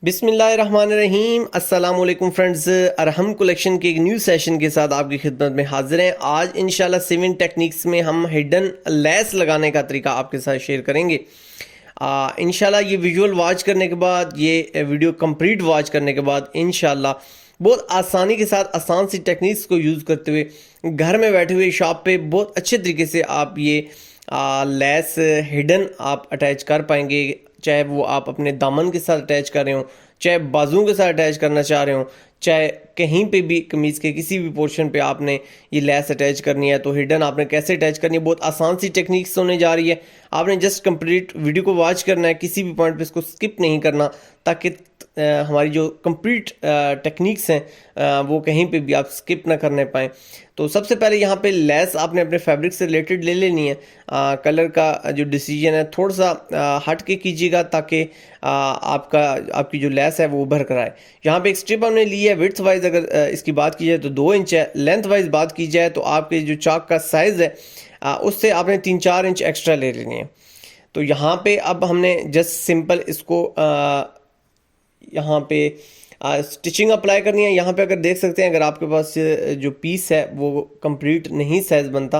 बिस्मिल्लाहिर्रहमानिर्रहीम अस्सलाम वालेकुम फ्रेंड्स। अरहम कलेक्शन के एक न्यू सेशन के साथ आपकी खिदमत में हाजिर हैं। आज इंशाल्लाह सिविन टेक्निक्स में हम हिडन लेस लगाने का तरीका आपके साथ शेयर करेंगे। इंशाल्लाह ये विजुअल वॉच करने के बाद, ये वीडियो कंप्लीट वॉच करने के बाद इंशाल्लाह बहुत आसानी के साथ आसान सी टेक्निक्स को यूज़ करते हुए घर में बैठे हुए शॉप पे बहुत अच्छे तरीके से आप ये लेस हिडन आप अटैच कर पाएंगे। चाहे वो आप अपने दामन के साथ अटैच कर रहे हो, चाहे बाजुओं के साथ अटैच करना चाह रहे हो, चाहे कहीं पे भी कमीज़ के किसी भी पोर्शन पे आपने ये लेस अटैच करनी है, तो हिडन आपने कैसे अटैच करनी है, बहुत आसान सी टेक्निक्स होने जा रही है। आपने जस्ट कंप्लीट वीडियो को वॉच करना है, किसी भी पॉइंट पे इसको स्किप नहीं करना, ताकि हमारी जो कंप्लीट टेक्निक्स हैं वो कहीं पे भी आप स्किप ना करने पाएँ। तो सबसे पहले यहाँ पे लेस आपने अपने फैब्रिक से रिलेटेड ले लेनी है। कलर का जो डिसीजन है थोड़ा सा हट के कीजिएगा, ताकि आपकी जो लेस है वो उभर कर आए। यहाँ पे एक स्ट्रिप हमने ली है विड्थ वाइज, अगर इसकी बात की जाए तो 2 इंच है। लेंथ वाइज बात की जाए तो आपके जो चाक का साइज़ है उससे आपने 3-4 इंच एक्स्ट्रा ले लेनी है। तो यहाँ पे अब हमने जस्ट सिंपल इसको यहाँ पे स्टिचिंग अप्लाई करनी है। यहाँ पे अगर देख सकते हैं, अगर आपके पास जो पीस है वो कंप्लीट नहीं साइज़ बनता,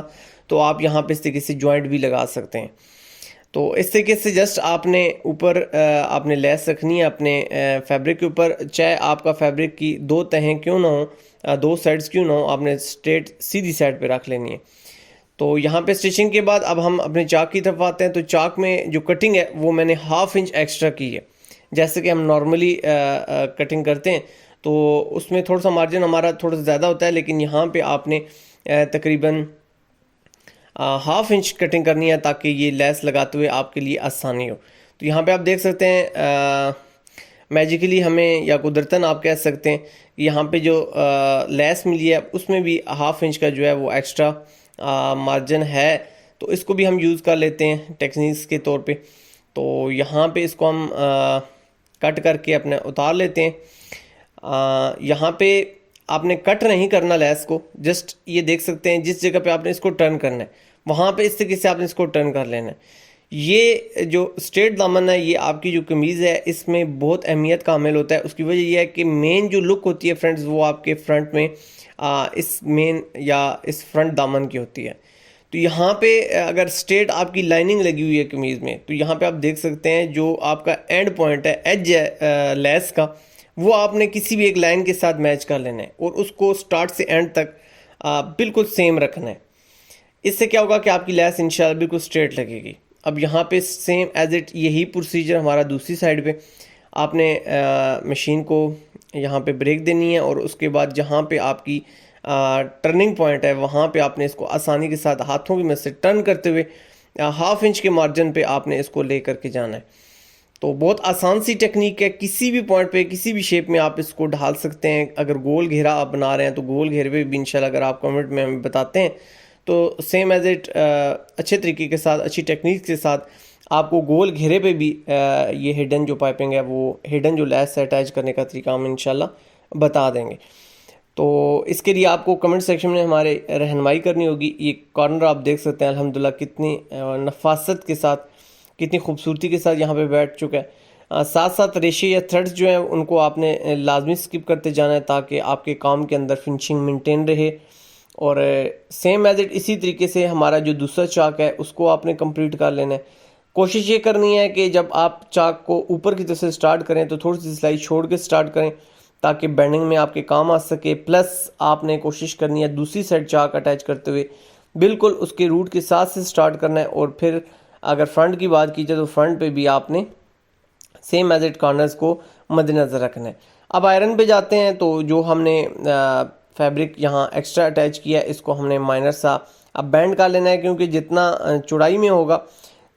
तो आप यहाँ पे इस तरीके से जॉइंट भी लगा सकते हैं। तो इस तरीके से जस्ट आपने ऊपर आपने लेस रखनी है अपने फैब्रिक के ऊपर। चाहे आपका फैब्रिक की 2 तहें क्यों ना हो, 2 साइड्स क्यों ना हो, आपने स्ट्रेट सीधी साइड पे रख लेनी है। तो यहाँ पे स्टिचिंग के बाद अब हम अपने चाक की तरफ आते हैं। तो चाक में जो कटिंग है वो मैंने 1/2 इंच एक्स्ट्रा की है। जैसे कि हम नॉर्मली कटिंग करते हैं तो उसमें थोड़ा सा मार्जिन हमारा थोड़ा सा ज़्यादा होता है, लेकिन यहाँ पे आपने तकरीबन 1/2 इंच कटिंग करनी है, ताकि ये लेस लगाते हुए आपके लिए आसानी हो। तो यहाँ पे आप देख सकते हैं मैजिकली हमें, या कुदरतन आप कह सकते हैं, यहाँ पे जो लेस मिली है उसमें भी 1/2 इंच का जो है वो एक्स्ट्रा मार्जिन है। तो इसको भी हम यूज़ कर लेते हैं टेक्निक्स के तौर पे। तो यहाँ पे इसको हम कट करके अपने उतार लेते हैं। यहाँ पे आपने कट नहीं करना लेस को, जस्ट ये देख सकते हैं जिस जगह पे आपने इसको टर्न करना है वहाँ पे इस तरीके से आपने इसको टर्न कर लेना है। ये जो स्ट्रेट दामन है, ये आपकी जो कमीज़ है इसमें बहुत अहमियत का हामिल होता है। उसकी वजह यह है कि मेन जो लुक होती है फ्रेंड्स, वो आपके फ्रंट में इस मेन या इस फ्रंट दामन की होती है। तो यहाँ पे अगर स्ट्रेट आपकी लाइनिंग लगी हुई है कमीज़ में, तो यहाँ पे आप देख सकते हैं जो आपका एंड पॉइंट है, एज है लेस का, वो आपने किसी भी एक लाइन के साथ मैच कर लेना है और उसको स्टार्ट से एंड तक बिल्कुल सेम रखना है। इससे क्या होगा कि आपकी लेस इंशाल्लाह बिल्कुल स्ट्रेट लगेगी। अब यहाँ पे सेम एज इट यही प्रोसीजर हमारा दूसरी साइड पे, आपने मशीन को यहाँ पे ब्रेक देनी है और उसके बाद जहाँ पे आपकी टर्निंग पॉइंट है वहाँ पे आपने इसको आसानी के साथ हाथों की मदद से टर्न करते हुए 1/2 इंच के मार्जिन पे आपने इसको ले करके जाना है। तो बहुत आसान सी टेक्निक है, किसी भी पॉइंट पे किसी भी शेप में आप इसको ढाल सकते हैं। अगर गोल घेरा आप बना रहे हैं तो गोल घेरे पे भी इंशाल्लाह अगर आप कमेंट में हमें बताते हैं तो सेम एज इट अच्छे तरीके के साथ, अच्छी टेक्निक के साथ आपको गोल घेरे पे भी ये हिडन जो पाइपिंग है, वो हिडन जो लेस है अटैच करने का तरीका हम इंशाल्लाह बता देंगे। तो इसके लिए आपको कमेंट सेक्शन में हमारे रहनुमाई करनी होगी। ये कॉर्नर आप देख सकते हैं अल्हम्दुलिल्लाह कितनी नफासत के साथ, कितनी खूबसूरती के साथ यहाँ पे बैठ चुका है। साथ साथ रेशे या थ्रेड्स जो हैं उनको आपने लाजमी स्किप करते जाना है, ताकि आपके काम के अंदर फिनिशिंग मेंटेन रहे। और सेम एज इट इसी तरीके से हमारा जो दूसरा चाक है उसको आपने कंप्लीट कर लेना है। कोशिश ये करनी है कि जब आप चाक को ऊपर की तरफ से स्टार्ट करें तो थोड़ी सी सिलाई छोड़ के स्टार्ट करें, ताकि बेंडिंग में आपके काम आ सके। प्लस आपने कोशिश करनी है दूसरी साइड चाक अटैच करते हुए बिल्कुल उसके रूट के साथ से स्टार्ट करना है। और फिर अगर फ्रंट की बात की जाए तो फ्रंट पे भी आपने सेम एज इट कॉर्नर्स को मद्देनज़र रखना है। अब आयरन पे जाते हैं। तो जो हमने फैब्रिक यहाँ एक्स्ट्रा अटैच किया है इसको हमने माइनर सा अब बैंड कर लेना है, क्योंकि जितना चौड़ाई में होगा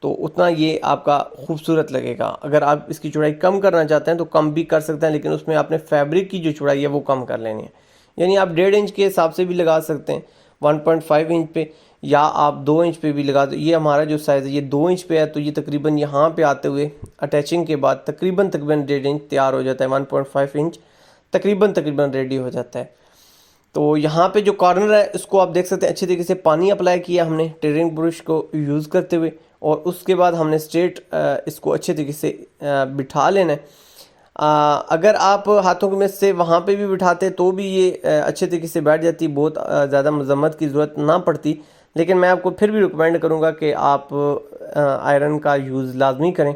तो उतना ये आपका खूबसूरत लगेगा। अगर आप इसकी चौड़ाई कम करना चाहते हैं तो कम भी कर सकते हैं, लेकिन उसमें आपने फैब्रिक की जो चौड़ाई है वो कम कर लेनी है। यानी आप 1.5 इंच के हिसाब से भी लगा सकते हैं 1.5 इंच पे, या आप 2 इंच पे भी लगा दो। ये हमारा जो साइज़ है ये 2 इंच पे है, तो ये तकरीबन यहाँ पे आते हुए अटैचिंग के बाद तकरीबन 1.5 इंच तैयार हो जाता है। 1.5 इंच तकरीबन रेडी हो जाता है। तो यहाँ पे जो कॉर्नर है इसको आप देख सकते हैं अच्छे तरीके से पानी अप्लाई किया हमने टेरिंग ब्रश को यूज़ करते हुए, और उसके बाद हमने स्ट्रेट इसको अच्छे तरीके से बिठा लेना है। अगर आप हाथों में से वहाँ पे भी बिठाते तो भी ये अच्छे तरीके से बैठ जाती, बहुत ज़्यादा मजम्मत की ज़रूरत ना पड़ती। लेकिन मैं आपको फिर भी रिकमेंड करूँगा कि आप आयरन का यूज़ लाजमी करें।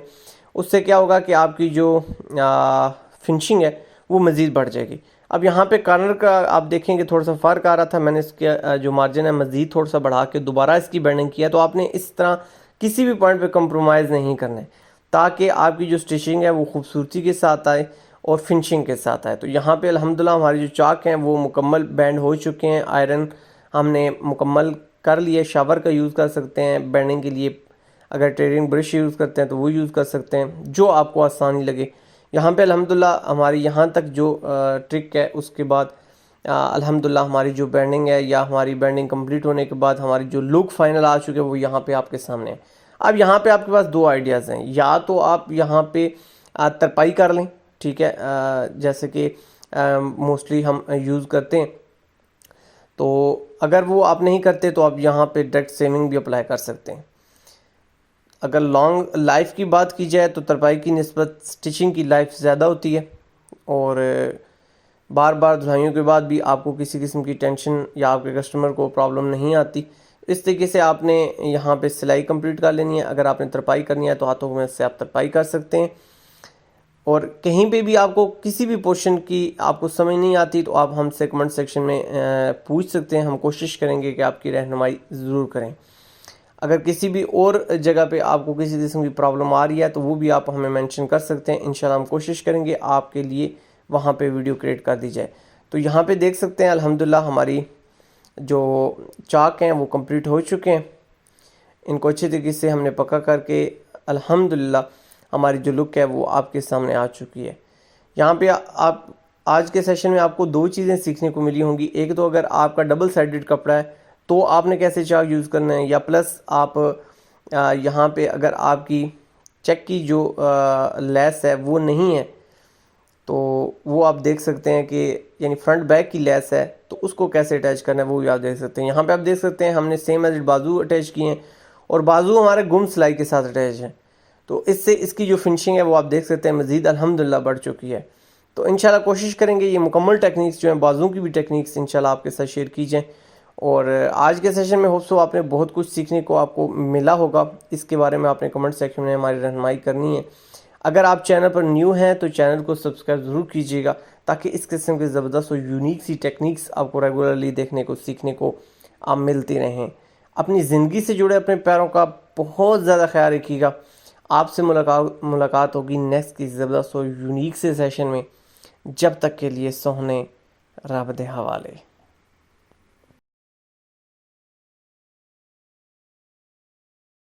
उससे क्या होगा कि आपकी जो फिनिशिंग है वो मज़ीद बढ़ जाएगी। अब यहाँ पे कॉर्नर का आप देखेंगे थोड़ा सा फ़र्क आ रहा था, मैंने इसके जो मार्जिन है मज़ीद थोड़ा सा बढ़ा के दोबारा इसकी बेंडिंग किया। तो आपने इस तरह किसी भी पॉइंट पे कंप्रोमाइज़ नहीं करना है ताकि आपकी जो स्टिचिंग है वो खूबसूरती के साथ आए और फिनिशिंग के साथ आए। तो यहाँ पे अल्हम्दुलिल्लाह हमारे जो चाक हैं वो मुकम्मल बैंड हो चुके हैं, आयरन हमने मुकम्मल कर लिए। शावर का यूज़ कर सकते हैं बेंडिंग के लिए, अगर ट्रेडिंग ब्रश यूज़ करते हैं तो वो यूज़ कर सकते हैं, जो आपको आसानी लगे। यहाँ पे अल्हम्दुलिल्लाह हमारी यहाँ तक जो ट्रिक है उसके बाद अल्हम्दुलिल्लाह हमारी जो बेंडिंग है या हमारी बेंडिंग कंप्लीट होने के बाद हमारी जो लुक फाइनल आ चुके हैं वो यहाँ पे आपके सामने है। अब यहाँ पे आपके पास दो आइडियाज़ हैं, या तो आप यहाँ पे तरपाई कर लें, ठीक है, जैसे कि मोस्टली हम यूज़ करते हैं। तो अगर वो आप नहीं करते तो आप यहाँ पे डायरेक्ट सेविंग भी अप्लाई कर सकते हैं। अगर लॉन्ग लाइफ की बात की जाए तो तरपाई की निस्बत स्टिचिंग की लाइफ ज़्यादा होती है और बार बार धुलाइयों के बाद भी आपको किसी किस्म की टेंशन या आपके कस्टमर को प्रॉब्लम नहीं आती। इस तरीके से आपने यहाँ पे सिलाई कंप्लीट कर लेनी है। अगर आपने तरपाई करनी है तो हाथों में से आप तरपाई कर सकते हैं। और कहीं पे भी आपको किसी भी पोर्शन की आपको समझ नहीं आती तो आप हमसे कमेंट सेक्शन में पूछ सकते हैं, हम कोशिश करेंगे कि आपकी रहनुमाई ज़रूर करें। अगर किसी भी और जगह पे आपको किसी किस्म की प्रॉब्लम आ रही है तो वो भी आप हमें मेंशन कर सकते हैं। इंशाल्लाह हम कोशिश करेंगे आपके लिए वहाँ पे वीडियो क्रिएट कर दी जाए। तो यहाँ पे देख सकते हैं अल्हम्दुलिल्लाह हमारी जो चाक हैं वो कंप्लीट हो चुके हैं। इनको अच्छे तरीके से हमने पक्का करके अल्हम्दुलिल्लाह हमारी जो लुक है वो आपके सामने आ चुकी है। यहाँ पे आप आज के सेशन में आपको दो चीज़ें सीखने को मिली होंगी। एक तो अगर आपका डबल साइडेड कपड़ा है तो आपने कैसे चाक यूज़ करना है, या प्लस आप यहाँ पे अगर आपकी चेक की जो लेस है वो नहीं है तो वो आप देख सकते हैं कि यानी फ्रंट बैक की लेस है तो उसको कैसे अटैच करना है वो भी आप देख सकते हैं। यहाँ पे आप देख सकते हैं हमने सेम एज बाजू अटैच किए हैं और बाजू हमारे गुम सिलाई के साथ अटैच है। तो इससे इसकी जो फिनिशिंग है वो आप देख सकते हैं मज़ीद अल्हम्दुलिल्लाह बढ़ चुकी है। तो इंशाल्लाह कोशिश करेंगे ये मुकम्मल टेक्निक्स जो हैं बाजुओं की भी टेक्निक्स इंशाल्लाह आपके साथ शेयर की जाएँ। और आज के सेशन में होप सो आपने बहुत कुछ सीखने को आपको मिला होगा। इसके बारे में आपने कमेंट सेक्शन में हमारी रहनुमाई करनी है। अगर आप चैनल पर न्यू हैं तो चैनल को सब्सक्राइब ज़रूर कीजिएगा ताकि इस किस्म के ज़बरदस्त और यूनिक सी टेक्निक्स आपको रेगुलरली देखने को सीखने को आप मिलती रहें। अपनी ज़िंदगी से जुड़े अपने पैरों का बहुत ज़्यादा ख्याल रखिएगा। आपसे मुलाकात होगी नेक्स्ट की ज़बरदस्त और यूनिक से सेशन में। जब तक के लिए सोहने रब दे हवाले।